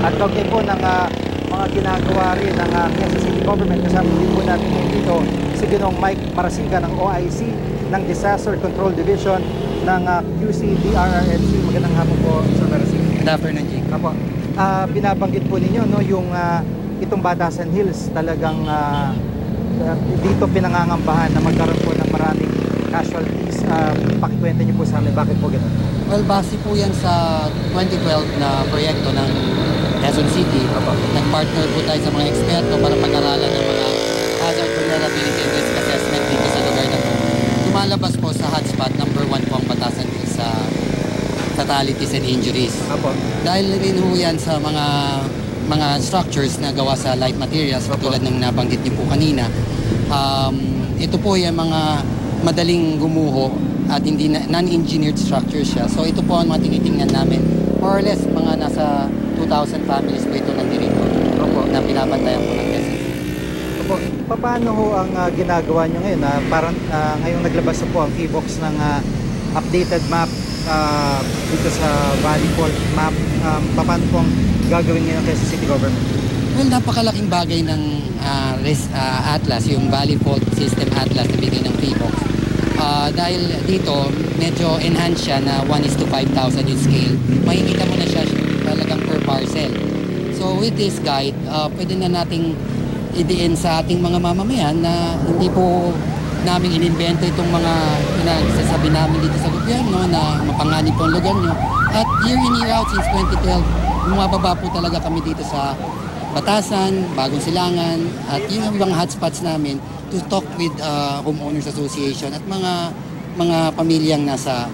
At kaugnay po ng mga ginagawa rin ng Quezon City Government, kasama din po natin ngayon dito si Ginoong Mike Marasiga ng OIC ng Disaster Control Division ng QCDRRMC. Magandang hapon po, Sir Marasiga. Good afternoon, Jake. Apo, binabanggit po ninyo no, yung itong Batasan Hills talagang dito pinangangambahan na magkaroon po ng maraming casualties. Pakikwento niyo po sa amin, bakit po ganoon? Well, base po yan sa 2012 na proyekto ng Quezon City. Nag-partner po tayo sa mga eksperto para pag-aralan ng mga hazard vulnerability and risk assessment dito sa lugar na to. Lumalabas po sa hotspot, number 1 po ang Batasan Hills sa fatalities and injuries. Apo. Dahil rin po yan sa mga structures na gawa sa light materials, tulad ng nabanggit niyo po kanina. Ito po yung mga madaling gumuho at hindi non-engineered structure siya. So ito po ang mga tinitingnan namin. More or less, mga nasa 2,000 families po ito nandirito na pinabantayan po ng Quezon. Opo. Paano ho ang ginagawa nyo ngayon? Parang ngayong naglabas na po ang PHIVOLCS ng updated map dito sa Valley Fault map. Paano po ang gagawin ngayon ng Quezon City Government? Well, napakalaking bagay ng Atlas, yung Valley Fault System Atlas na bigay ng PHIVOLCS. Dahil dito, medyo enhanced siya na 1:5,000 yung scale. Makikita mo na siya talagang per parcel. So with this guide, pwede na nating idiin sa ating mga mamamayan na hindi po namin inimbento itong mga pinagsasabi namin dito sa gobyerno na mapanganib po ang lugar nyo. At year in year out since 2012, bumababa po talaga kami dito sa Batasan, Bagong Silangan, at yun ang mga hotspots namin to talk with homeowners association at mga pamilyang nasa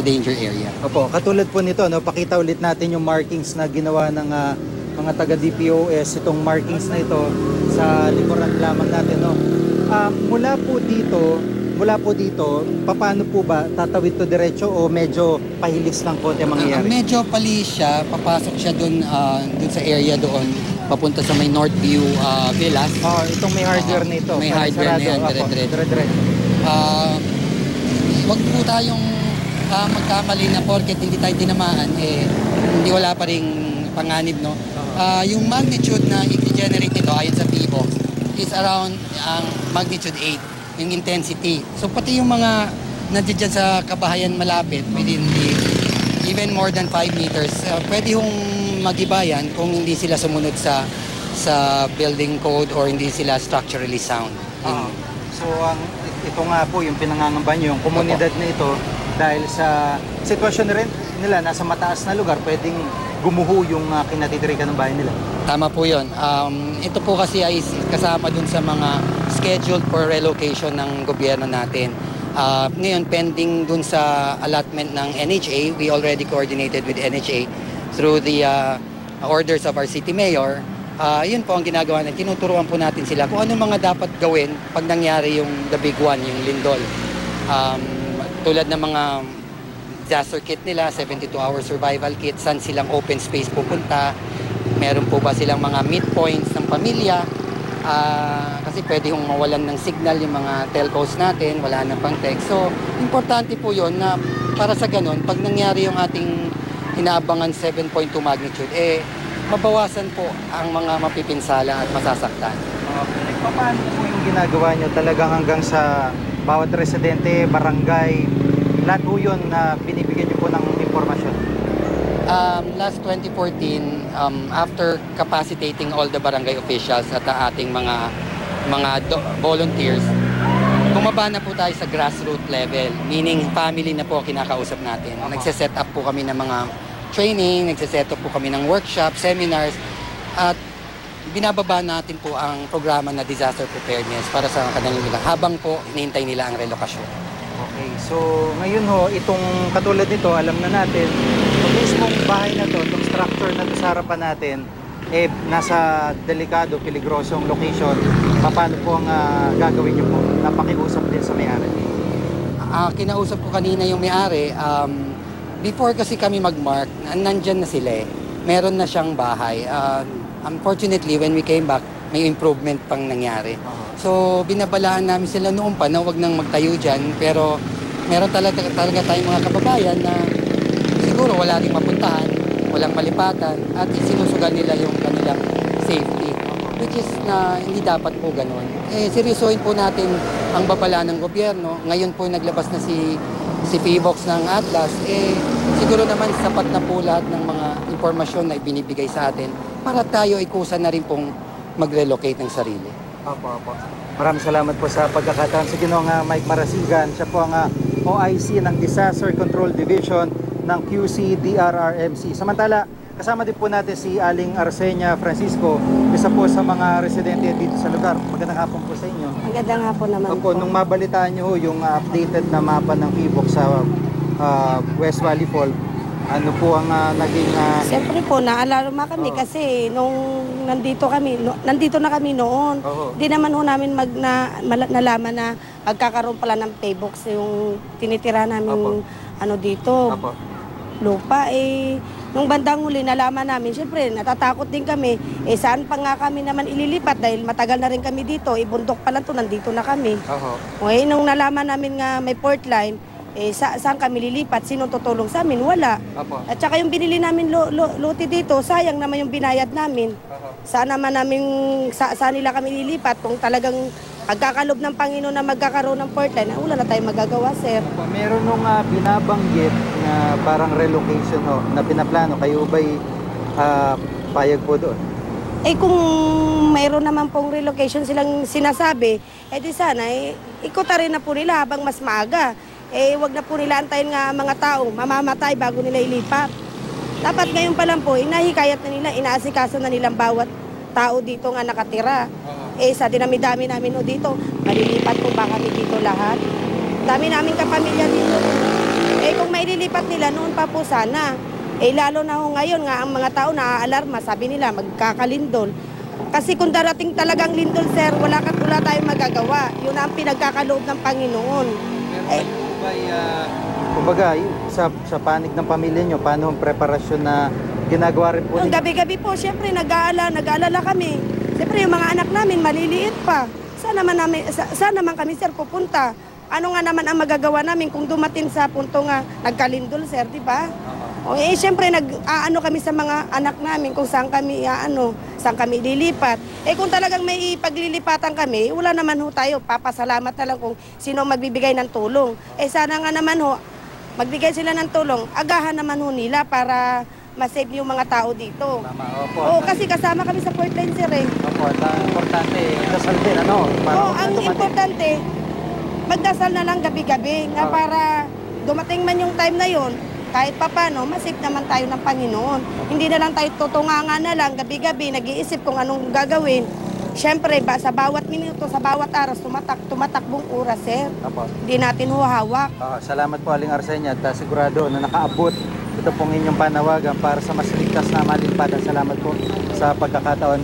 danger area. Opo, katulad po nito, no, pakita ulit natin yung markings na ginawa ng mga taga-DPOS, itong markings na ito sa likuran lamang natin. No. Mula po dito, paano po ba? Tatawid to diretso o medyo pahilis lang po ang mangyayari? Medyo palis siya, papasok siya dun sa area doon, papunta sa may Northview Villas. Itong may hardware na ito. May hardware na yan, dire-diretso. Wag po tayong magkamali na porket hindi tayo tinamaan, hindi wala pa ring panganib, no? Yung magnitude na i-generate nito ayon sa PHIVOLCS is around magnitude 8, yung intensity. So pati yung mga nandiyan sa kabahayan malapit, within even more than 5 meters, pwede yung mag-iba yan kung hindi sila sumunod sa building code or hindi sila structurally sound. So ito nga po yung pinangangambahan nyo, yung komunidad na ito, dahil sa sitwasyon rin nila, nasa mataas na lugar, pwedeng gumuho yung kinatitirikan ng bahay nila. Tama po yun. Ito po kasi ay kasama dun sa mga scheduled for relocation ng gobyerno natin. Ngayon, pending dun sa allotment ng NHA, we already coordinated with NHA through the orders of our city mayor. Yun po ang ginagawa natin. Tinuturuan po natin sila kung ano mga dapat gawin pag nangyari yung the big one, yung lindol. Tulad ng mga disaster kit nila, 72-hour survival kit, saan silang open space pupunta, meron po ba silang mga meet points ng pamilya, kasi pwede yung mawalan ng signal yung mga telcos natin, wala na pang text. So, importante po yun na para sa ganun, pag nangyari yung ating inaabangan 7.2 magnitude, mabawasan po ang mga mapipinsala at masasaktan. Paano po yung ginagawa nyo talagang hanggang sa bawat residente, barangay, lahat po yun na binibigyan nyo po ng impormasyon? Last 2014, after capacitating all the barangay officials at ating mga volunteers, bumaba na po tayo sa grassroots level, meaning family na po kinakausap natin. Nagse-set up po kami ng mga training, nagse-set up po kami ng workshop, seminars, at binababa natin po ang programa na disaster preparedness para sa kanilang habang po hinihintay nila ang relokasyon. Okay, so ngayon ho, itong katulad nito, alam na natin, itong mismong bahay na to, itong structure na to sa harapan natin, nasa delikado, peligrosong location. Paano po ang gagawin nyo po? Napakiusap din sa may-ari. Kinausap ko kanina yung may-ari, before kasi kami mag-mark, nandyan na sila meron na siyang bahay. Unfortunately, when we came back, may improvement pang nangyari. So, binabalaan namin sila noon pa na huwag nang magtayo dyan. Pero, meron talaga tayong mga kababayan na siguro wala rin mapuntahan, walang malipatan, at sinusugal nila yung kanilang safety. Which is na hindi dapat po ganun. Seryosohin po natin ang babala ng gobyerno. Ngayon po naglabas na si PHIVOLCS ng Atlas, siguro naman sapat na po lahat ng mga impormasyon na ibinibigay sa atin para tayo ay kusa na rin pong mag-relocate ng sarili. Opo. Maraming salamat po sa pagkakataon sa Ginoong Mike Marasigan. Siya po ang OIC ng Disaster Control Division ng QC DRRMC. Samantala, kasama din po natin si Aling Arsenia Francisco, isa po sa mga residente dito sa lugar. Magandang hapon po sa inyo. Magandang hapon naman Opo, nung mabalitaan nyo yung updated na mapa ng PHIVOLCS sa West Valley Fault, ano po ang naging... Siyempre po, naalarma kami kasi nung nandito na kami noon. Di naman ho namin nalaman na magkakaroon pala ng PHIVOLCS yung tinitira namin dito. Lupa. Nung bandang huli nalaman namin, siyempre natatakot din kami. Saan pa nga kami naman ililipat dahil matagal na rin kami dito. Bundok pa lang to, nandito na kami. Nung nalaman namin nga may port line, saan kami lilipat? Sino tutulong sa amin? Wala. At saka yung binili namin lote dito, sayang naman yung binayad namin. Saan nila kami lilipat kung talagang pagkakalob ng Panginoon na magkakaroon ng port line, wala na tayong magagawa, sir. Meron nung binabanggit na parang relocation na pinaplano, kayo ba'y payag po doon? Kung mayroon naman pong relocation silang sinasabi, di sana, ikuta rin na po nila habang mas maaga. Wag na po nila antayin nga mga tao, mamamatay bago nila ilipat. Dapat ngayon pa lang po, inahikayat na nila, inaasikaso na nilang bawat tao dito nga nakatira. Sa dinami-dami namin dito, malilipat po ba kami dito lahat? Dami namin kapamilya dito. Kung maililipat nila, noon pa po sana. Lalo na ho ngayon nga, ang mga tao naaalarma, sabi nila, magkakalindol. Kasi kung darating talagang lindol, sir, wala tayong magagawa. Yun ang pinagkakaloob ng Panginoon. Kumbaga, sa panig ng pamilya nyo, paano ang preparasyon na ginagawa rin po ninyo? Gabi-gabi po, siyempre, nag-aalala kami. Siyempre, yung mga anak namin, maliliit pa. Saan naman kami, sir, pupunta? Ano nga naman ang magagawa namin kung dumating sa punto nga nagkalindol, sir, di ba? Siyempre, nag-aano kami sa mga anak namin kung saan kami lilipat. Kung talagang may ipaglilipatan kami, wala naman ho tayo. Papasalamat na lang kung sino magbibigay ng tulong. Sana nga naman ho, magbigay sila ng tulong. Agahan naman ho nila para masave yung mga tao dito. Kasi kasama kami sa port line, sir. Importante, dasal din, ang importante, magdasal na lang gabi-gabi nga para dumating man yung time na yon, kahit papano, masave naman tayo ng Panginoon. Hindi na lang tayo tutunganga na lang gabi-gabi, nag-iisip kung anong gagawin. Siyempre, sa bawat minuto, sa bawat araw, tumatakbong oras, sir. Hindi natin huhawak. Salamat po, Aling Arsenia, at sigurado na nakaabot ito pong inyong panawagan para sa mas ligtas na malilipatan. Salamat po sa pagkakataon.